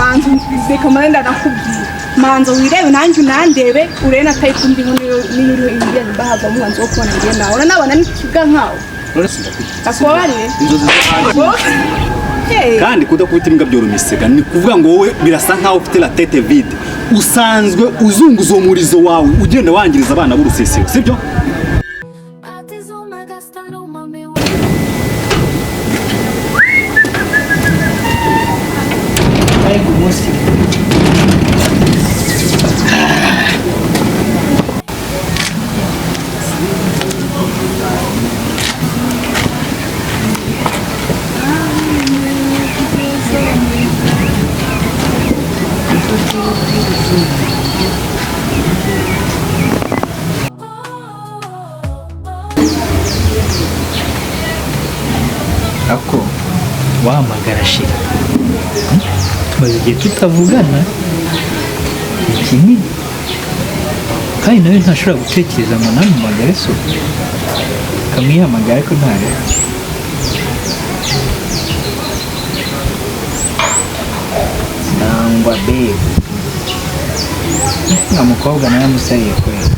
manzu bekomanda nakubwira manzo wirebe nanjye unandebe urena type ndi niyo indiye bahava mu manzo ko ngiye nawe urabona nikiga nkawe akwabarire inzozi kandi kudakubita imbwa byoromisega ni kuvuga ngo wowe birasa nkaho ufite la tete vide usanzwe uzunguza umurizo wawe ugenda wangiriza abana b'urusesero sibyo ako wahamagara shira tumaze igihe tutavugana ikindi kandi nawe ntashobora gutekereza ngo namuhamagare so kamwihamagara ko ntare nangwa babe nta mukobwa nawe musariye kwera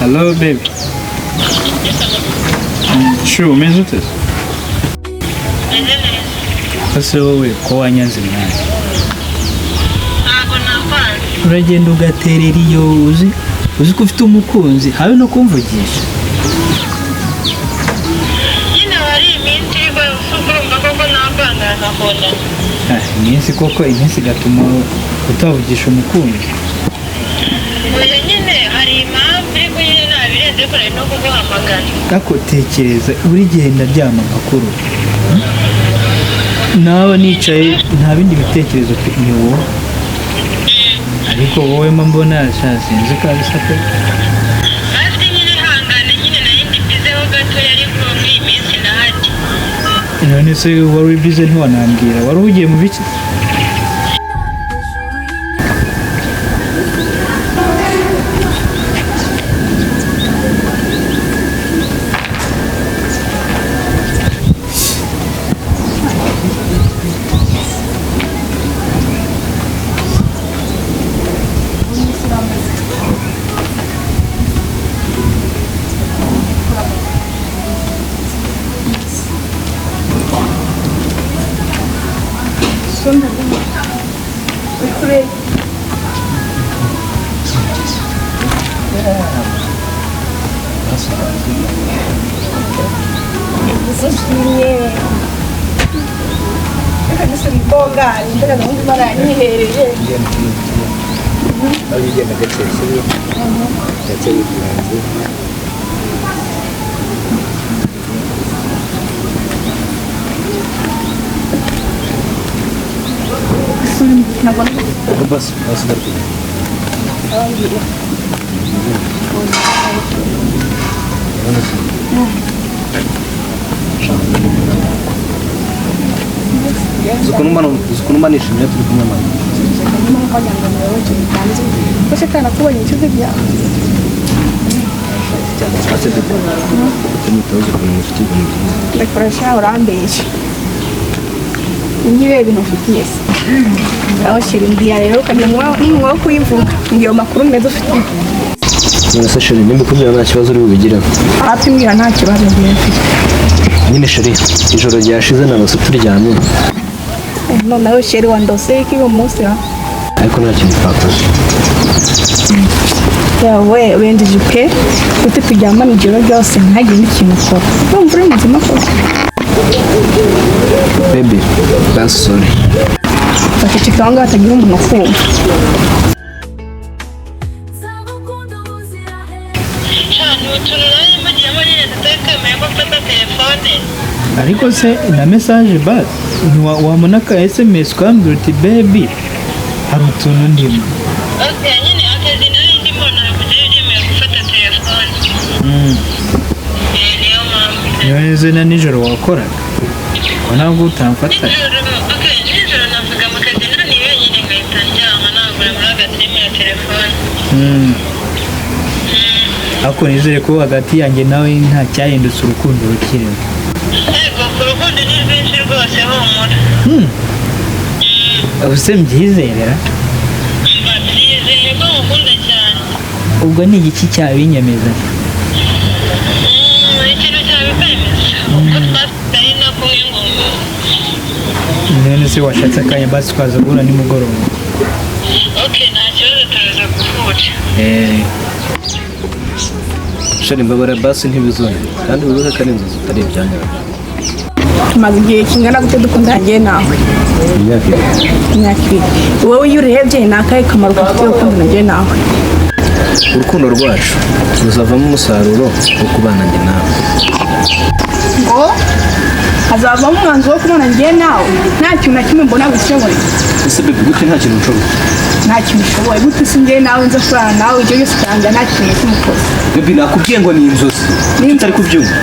Hello, baby. Sure, umeze ute? Ese wowe ko wanyanze mwana? Ntabwo nakwanga. Uragenda ugaterera iyo uzi ko ufite umukunzi habe no kumvugisha. Nyine wari iminsi igwe urumva koko nakwanga nakunda. Iminsi koko iminsi gatuma utavugisha umukunzi. Oya nyine hari impamvu ariko nyine nabirenze kure no kuguhamagara. Ako tekereza buri gihe ndaryama makuru. Nawe nicaye nta bindi bitekerezo ni wowe. Ariko wowe mbona sinzi ko abisate. Ati nyine hangane nyine nari ndibizeho gato ariko muri iyi minsi ndahati. None se wari bize ntiwanambwira wari ugiye mu biki? Bas berarti. Oh iya. Zukunuma nishimye turi kumwe nawe. Zukunuma kwajyanga nawe cyane. Bose kana kubonye icyo bya. Ase de. Tumitoze ku mufiti ibintu. Ndakoresha urambeshe. Niwe ibintu ufitiye se. Aho shirindiya rero kandi mwa kuyivuga ngiyo makuru meza ufite. None sheri nimba kumbwira nta kibazo uri bubigira. Ati mbwira nta kibazo ngiye mfite. Nyine sheri ijoro ryashize nabase turyamye. None aho sheri wandose iki uwo munsi ha. Ariko nta kintu twakoze. Yawe wendeje pe ute turyamana ijoro ryose ntagire n'ikintu ukora. Numva uri muzima ko. Baby, that's sorry. Bakicika wanga batagira umuntu kumva. Ariko se na message bas wamona ka SMS kwambira uti baby hari utuntu ndimo. Okay, nyine akazi nari ndimo ntabwo nari ndimo gufata telefone. Niyo mpamvu. neze na nijoro wakoraga ntabwo utamfata nijoro navuga mu kazi naniwe nyine ngahita njyama nagura muri agateme ya telefone ariko nizere ko hagati yanjye nawe nta cyahindutse urukundo rukirimo yego ku rukundo ni rwinshi rwose humura ubuse mbyizerera byizeye ko mukunda cyane ubwo ni igiki cyabinyemeza ikintu cyabikwemeza uko twatari na kumwe ngo none se washatse akanya basi twaza guhura nimugoroba nta kibazo turaza guhura shari mbabara basi ntibizone kandi wibuke ko ari inzozi zitari ibyanyu tumaze igihe kingana gute dukundanye nawe imyaka ibiri wowe iyo urebye ni akahe kamaro gafite gukundana nawe urukundo rwacu ruzavamo umusaruro wo kubana njye nawe ngo hazavamo umwanzuro wo kubana njye nawe nta kintu na kimwe mbona bishoboye ese bebe gute nta kintu ushoboye nta kintu ushoboye gute si njye nawe nza kurana nawe ibyo byose cyangwa nta kintu cy'umukozi bebe nakubwiye ngo ni inzozi utari kubyumva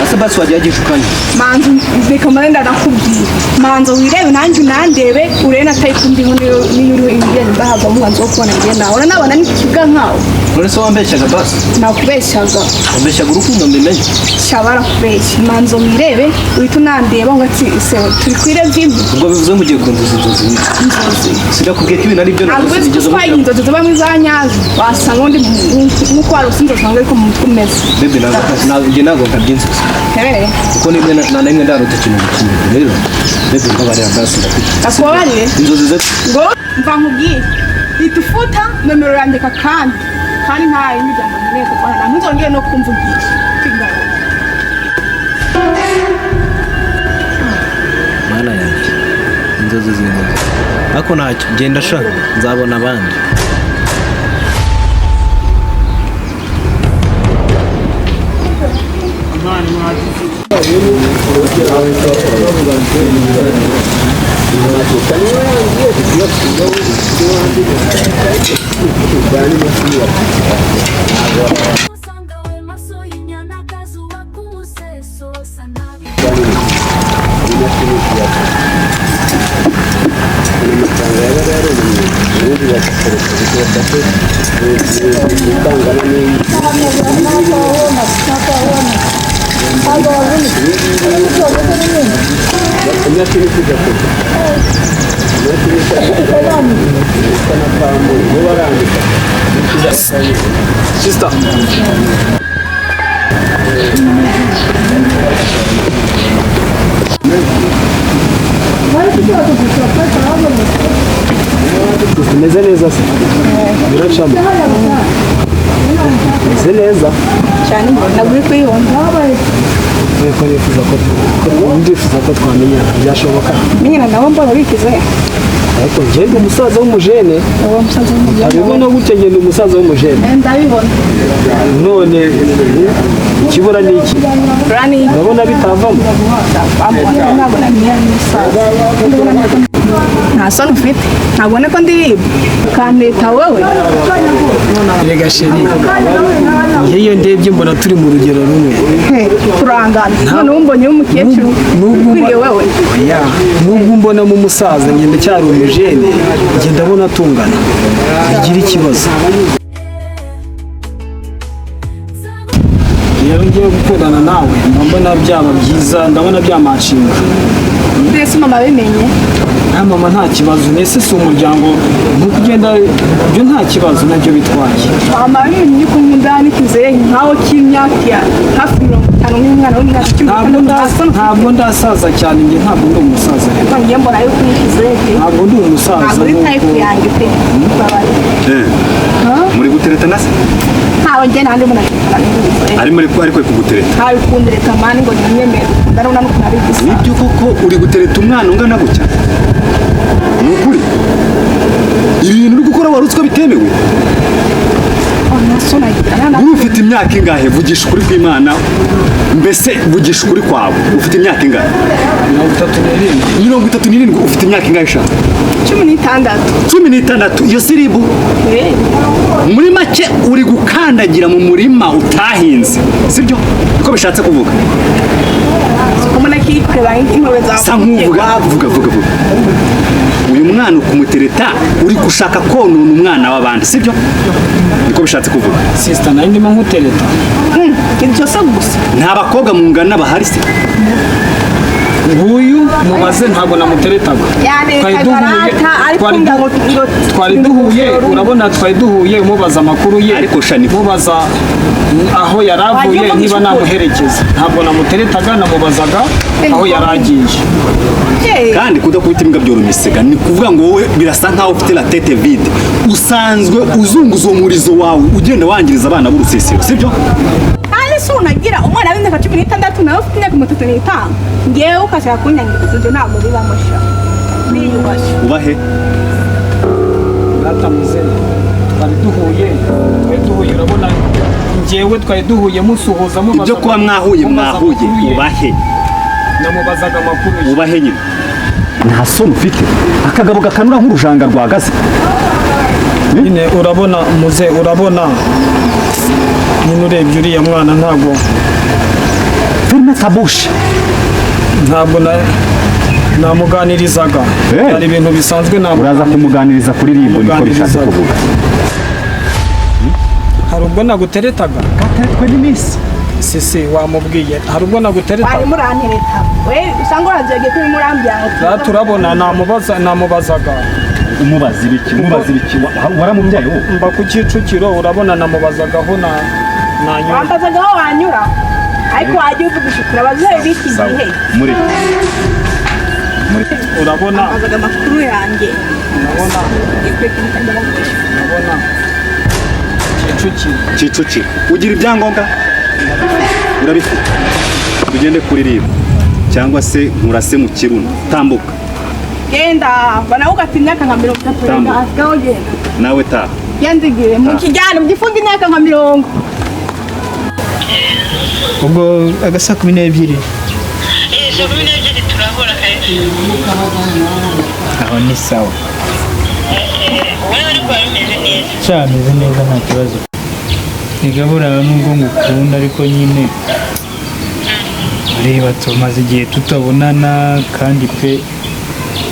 ese basi wajya yagishukanye manzu reka marenda nakubwira manzu wirebe nanjye unandebe urebe nataye kumbiho niyo uri ibigeni bahava umwanzuro wo kubana njye nawe uranabona n'ikiga nkawe none se wambeshyaga basi nakubeshyaga wambeshyaga urukundo mbimenye shabara kubeshya manzu wirebe uhita unandeba ngo ati sewe turi kwirebye imbi ubwo bivuze ngo ugiye kunduza inzozi inzozi sinakubwiye ko ibintu ari byo ntabwo uzi ko twaye inzozi zibamo izanyazo wasanga undi nk'uko wari usi inzozi wawe ariko mu mutwe umeze bebe njye ntabwo nkabyinsutse kuko nimwe na rimwe ndarota ikintu gukunda rero bebe mbabarira basi ndafite akubabarire inzozi ze ngo mva nkubwire ihita ufuta nomero yandika kandi nta yindi jambo nkeneye kuvana ntuzongere no kumvugira mana yanjye inzozi z'inzozi ariko ntacyo genda shaka nzabona abandi Sister. Tumeze neza se biracamo tumeze neza cyane ntabwo uri kuyibona ndifuza ko twamenya byashoboka nyine nawe mbona bikize ariko njye ndi umusaza w'umujene uwo musaza w'umujene abibona gutya njye ndi umusaza w'umujene ndabibona none ikibura ni iki urabona bitavamo ntabwo namenye umusaza nta soni ufite ntabwo ko ndirimba ukanteta wowe rega sheri iyo ndebye mbona turi mu rugero rumwe turangana none umbonye w'umukecuru ukwiriye wowe nubwo mbonamo umusaza njye ndacyari umujene njye ndabona atungana bigira ikibazo rero ngiye gukundana nawe mbona byaba byiza ndabona byamanshinga mbese mama bimenye mama nta kibazo mbese si umuryango nk'uko ugenda ibyo nta kibazo nabyo bitwaye mama bimenye yuko nkunda n'ikizehe nkaho cy'imyaka hafi 50 nk'umwana w'imyaka 10 ntabwo ndasaza cyane njye ntabwo ndi umusaza rero njye mbona yuko n'ikizehe ntabwo ndi umusaza ntabwo uri type yanjye pe muri gutereta nase ntawe njye nandi munashikana ariko kugutereta ntawe kundereta mani ngo nyemere ndarona no kunabigisa nibyo koko uri gutereta umwana ungana gutya ni ukuri ibintu uri gukora warutswe bitemewe ufite imyaka ingahe vugisha ukuri kw'Imana mbese vugisha ukuri kwawe ufite imyaka ingahe 37 ufite imyaka ingahe sha 16 iyo siribu muri make uri gukanda ukandagira mu murima utahinze sibyo niko bishatse kuvuga Umwana kikureba inkobe za sa nkuvuga vuga uyu mwana ukumutereta uri gushaka konona umwana w'abandi sibyo niko bishatse kuvuga sister nayo ndimo nkutereta ibyo se gusa nta bakobwa mungana bahari se nguyu mubaze ntabwo namuteretaga twari duhuye urabona twari duhuye umubaza amakuru ye ariko shani mubaza aho yaravuye niba namuherekeza ntabwo namuteretaga namubazaga aho yaragiye kandi kudakubita imbwa byoromisega ni kuvuga ngo wowe birasa nkaho ufite la tete vide usanzwe uzunguza umurizo wawe ugenda wangiriza abana b'urusisiro sibyo ese unagira umwana w'imyaka 16 nawe ufite imyaka 35 ngewe ukashaka kunyangiriza ibyo ntabwo bibamusha biyubashye ubahe gatamuze twari duhuye urabona ngewe twari duhuye musuhuza mubaza ibyo kuba mwahuye ubahe namubazaga amakuru ubahe nyine nta soni ufite akagabo gakanura nk'urujanga rwagaze nyine urabona muze urabona nyine urebye uriya mwana ntabwo filime tabushi ntabwo namuganirizaga hari ibintu bisanzwe uraza kumuganiriza kuri rimbo niko bishatse kuvuga hari ubwo naguteretaga gateretwe n'iminsi sisi wamubwiye hari ubwo naguteretaga bari murantereta we usanga urazege kuri murambya turabona namubazaga umubaza ibiki waramubyaye wowe mba ku Kicukiro urabona namubazaga aho nanyura wambazaga aho wanyura ariko wagiye uvugisha ukuri abavyeyi biki gihe muri urabona wambazaga amakuru yanjye urabona Kicukiro ugira ibyangombwa urabifite tugende kuri riba cyangwa se nkurase mu kiruno tambuka genda bana ugatinya nka 30 asigaho genda nawe ta yanzigire mu kijyana mu gifundi neka nka 40 ubwo agasa 12 12 turahora kaje aho ni sawa wowe uri kwa bimeze neza cyameze neza nta kibazo igabura nubwo ngukunda ariko nyine reba tumaze igihe tutabonana kandi pe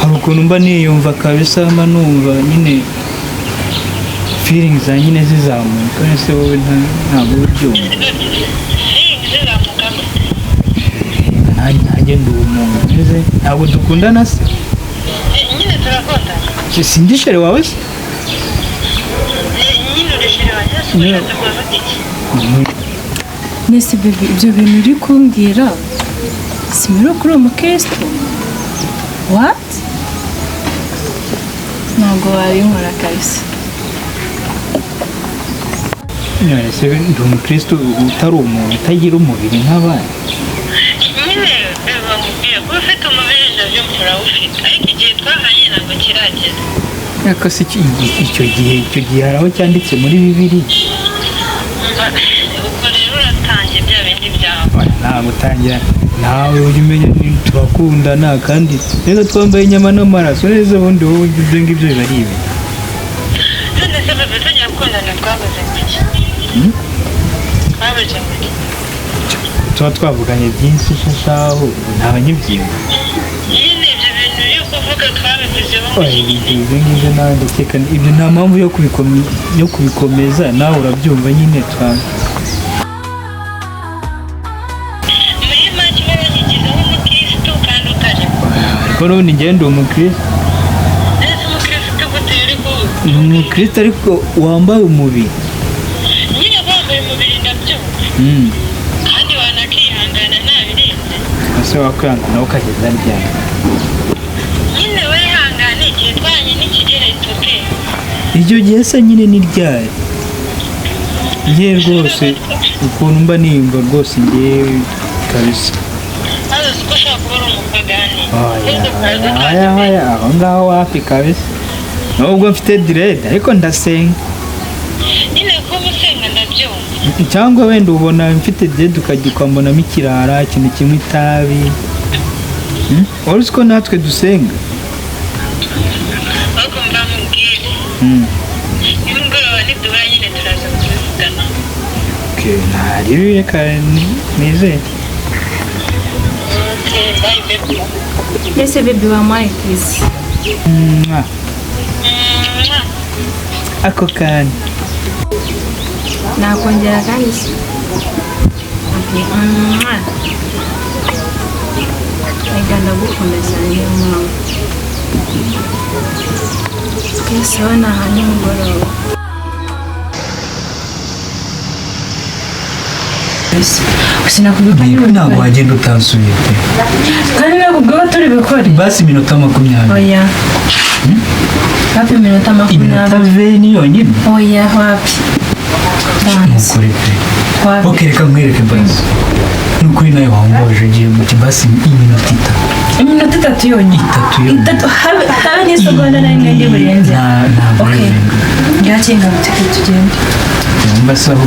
hari ukuntu mba niyumva kabisa mba numva nyine feelings za nyine zizamuka ese wowe ntabwo ubyumva nanjye ndi umuntu meze ntabwo dukundana se nyine turakundana sindi shere wawe se nyine ureshire wanjye nese bebe ibyo bintu uri kumbwira simero kuri umukristo what ntabwo wabinkora kabisa ese ndi umukristo utari umuntu utagira umubiri nk'abandi nyine bamubwira ko ufite umubiri nabyo murawufite ariko igihe twahanye ntabwo kirageze ariko se icyo gihe hari aho cyanditse muri bibiri ubwo rero uratangiye bya bindi byawe ntabwo utangira nawe ujya umenya turakundana kandi neza twambaye inyama n'amaraso neza ubundi wowe ibyo ngibyo biba ari ibi none se bebe tujya gukundana twabuze iki twabuze iki tuba twavuganye byinshi shashaho ntabanyibyiba nyine ibyo bintu yo kuvuga twabivuzeho ibyo ngibyo nawe ndakeka ibyo nta mpamvu yo kubikomeza nawe urabyumva nyine twawe muri make baranyigizeho umukristo kandi utari ariko n'ubundi ngende umukristo ese umukristo guteye ariko ni umukristo ariko wambaye umubiri nyine wambaye umubiri ndabyumva kandi wanakihangana ntabirenze ese wakwihangana nawe ukageza ryari nyine wihangane igihe twanye n'ikigera itoke iryo gihe se nyine ni ryari ngewe rwose ukuntu mba niyumva rwose ngewe kabisa maze uko ushobora kuba uri umupagani aho ngaho wapi kabisa nubwo mfite direde ariko ndasenga nyine kuba usenga ndabyumva cyangwa wenda ubona mfite direde ukajya ukambonamo ikirara ikintu kimwe itabi wari uzi ko natwe dusenga ariko mba mubwire nimugoroba niduhura nyine turaza kubivugana okay ntari reka nizere Okay, bye baby. Yes baby wampaye kiss. Mwah. Ako kanya Nakongera kandi se. Okay. Aganda gukunda cyane mama. Yes, wana hani mugoroba. Sinakubwiye ntabwo wagenda utansuye pe Kandi nakubwiye turi bikore. basi iminota 20 Oya. Hapi minota 20. iminota 20 yonyine Oya wapi. mukuri pe Wapi. okay reka nkwereke basi nukuri nawe wambaje ngiye muti basi iminota 3 Iminota 3 yonyine. 3 yonyine 3 habe n'isegonda na rimwe ndi burenze. na Okay. Ngira kinga muteke tugende. mbasaho